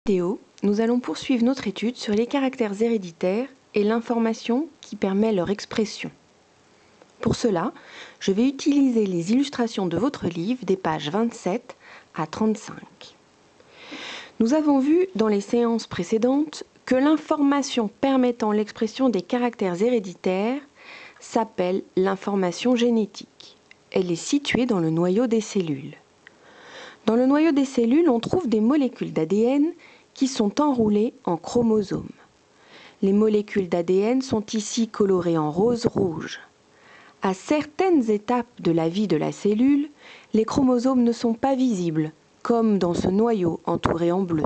Vidéo, nous allons poursuivre notre étude sur les caractères héréditaires et l'information qui permet leur expression. Pour cela, je vais utiliser les illustrations de votre livre des pages 27 à 35. Nous avons vu dans les séances précédentes que l'information permettant l'expression des caractères héréditaires s'appelle l'information génétique. Elle est située dans le noyau des cellules. Dans le noyau des cellules, on trouve des molécules d'ADN qui sont enroulées en chromosomes. Les molécules d'ADN sont ici colorées en rose-rouge. À certaines étapes de la vie de la cellule, les chromosomes ne sont pas visibles, comme dans ce noyau entouré en bleu.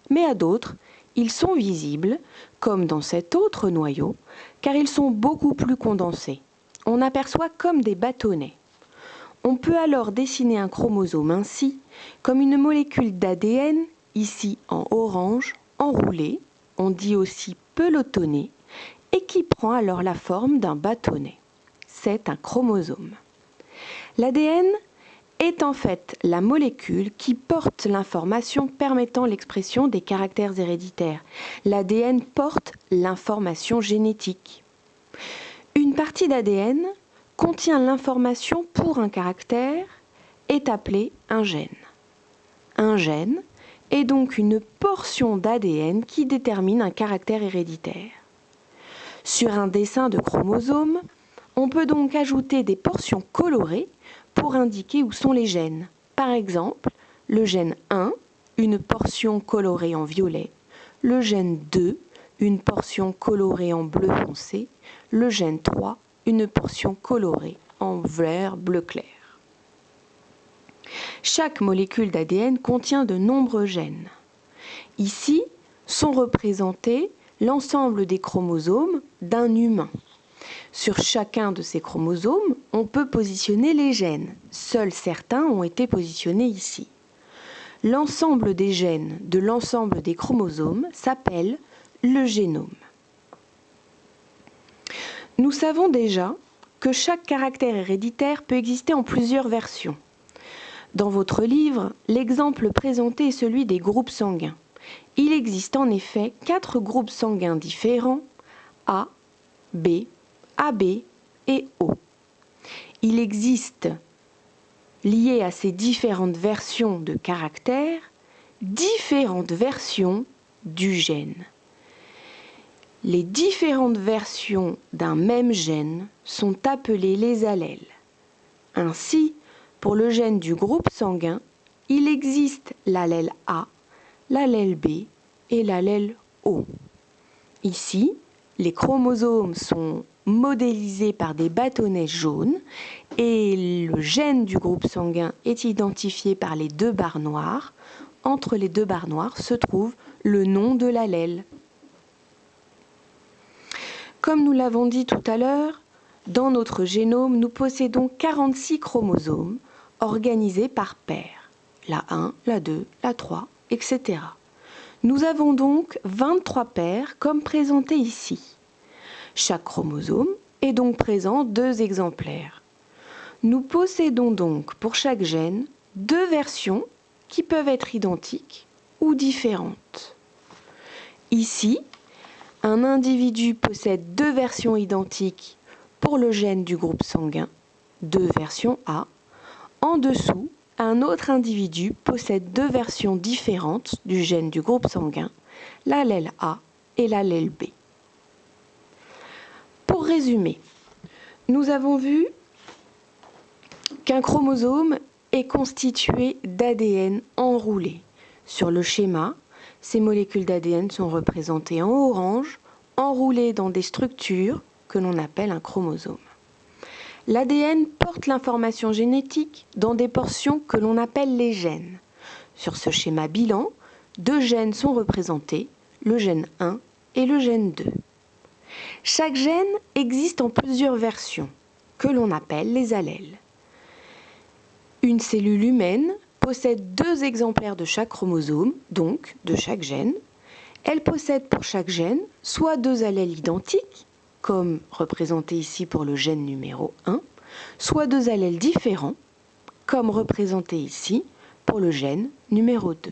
Mais à d'autres, ils sont visibles, comme dans cet autre noyau, car ils sont beaucoup plus condensés. On aperçoit comme des bâtonnets. On peut alors dessiner un chromosome ainsi, comme une molécule d'ADN, ici en orange, enroulée, on dit aussi pelotonnée, et qui prend alors la forme d'un bâtonnet. C'est un chromosome. L'ADN est en fait la molécule qui porte l'information permettant l'expression des caractères héréditaires. L'ADN porte l'information génétique. Une partie d'ADN contient l'information pour un caractère est appelée un gène. Un gène est donc une portion d'ADN qui détermine un caractère héréditaire. Sur un dessin de chromosome, on peut donc ajouter des portions colorées pour indiquer où sont les gènes. Par exemple, le gène 1, une portion colorée en violet, le gène 2, une portion colorée en bleu foncé, le gène 3, une portion colorée en vert bleu clair. Chaque molécule d'ADN contient de nombreux gènes. Ici sont représentés l'ensemble des chromosomes d'un humain. Sur chacun de ces chromosomes, on peut positionner les gènes. Seuls certains ont été positionnés ici. L'ensemble des gènes de l'ensemble des chromosomes s'appelle le génome. Nous savons déjà que chaque caractère héréditaire peut exister en plusieurs versions. Dans votre livre, l'exemple présenté est celui des groupes sanguins. Il existe en effet 4 groupes sanguins différents, A, B, AB et O. Il existe, liées à ces différentes versions de caractères, différentes versions du gène. Les différentes versions d'un même gène sont appelées les allèles. Ainsi, pour le gène du groupe sanguin, il existe l'allèle A, l'allèle B et l'allèle O. Ici, les chromosomes sont modélisés par des bâtonnets jaunes et le gène du groupe sanguin est identifié par les 2 barres noires. Entre les 2 barres noires se trouve le nom de l'allèle. Comme nous l'avons dit tout à l'heure, dans notre génome, nous possédons 46 chromosomes organisés par paires, la 1, la 2, la 3, etc. Nous avons donc 23 paires comme présenté ici. Chaque chromosome est donc présent 2 exemplaires. Nous possédons donc pour chaque gène 2 versions qui peuvent être identiques ou différentes. Ici, un individu possède 2 versions identiques pour le gène du groupe sanguin, 2 versions A. En dessous, un autre individu possède 2 versions différentes du gène du groupe sanguin, l'allèle A et l'allèle B. Pour résumer, nous avons vu qu'un chromosome est constitué d'ADN enroulé. Sur le schéma, ces molécules d'ADN sont représentées en orange, enroulées dans des structures que l'on appelle un chromosome. L'ADN porte l'information génétique dans des portions que l'on appelle les gènes. Sur ce schéma bilan, 2 gènes sont représentés, le gène 1 et le gène 2. Chaque gène existe en plusieurs versions, que l'on appelle les allèles. Une cellule humaine possède 2 exemplaires de chaque chromosome, donc de chaque gène. Elle possède pour chaque gène soit 2 allèles identiques, comme représenté ici pour le gène numéro 1, soit 2 allèles différents, comme représenté ici pour le gène numéro 2.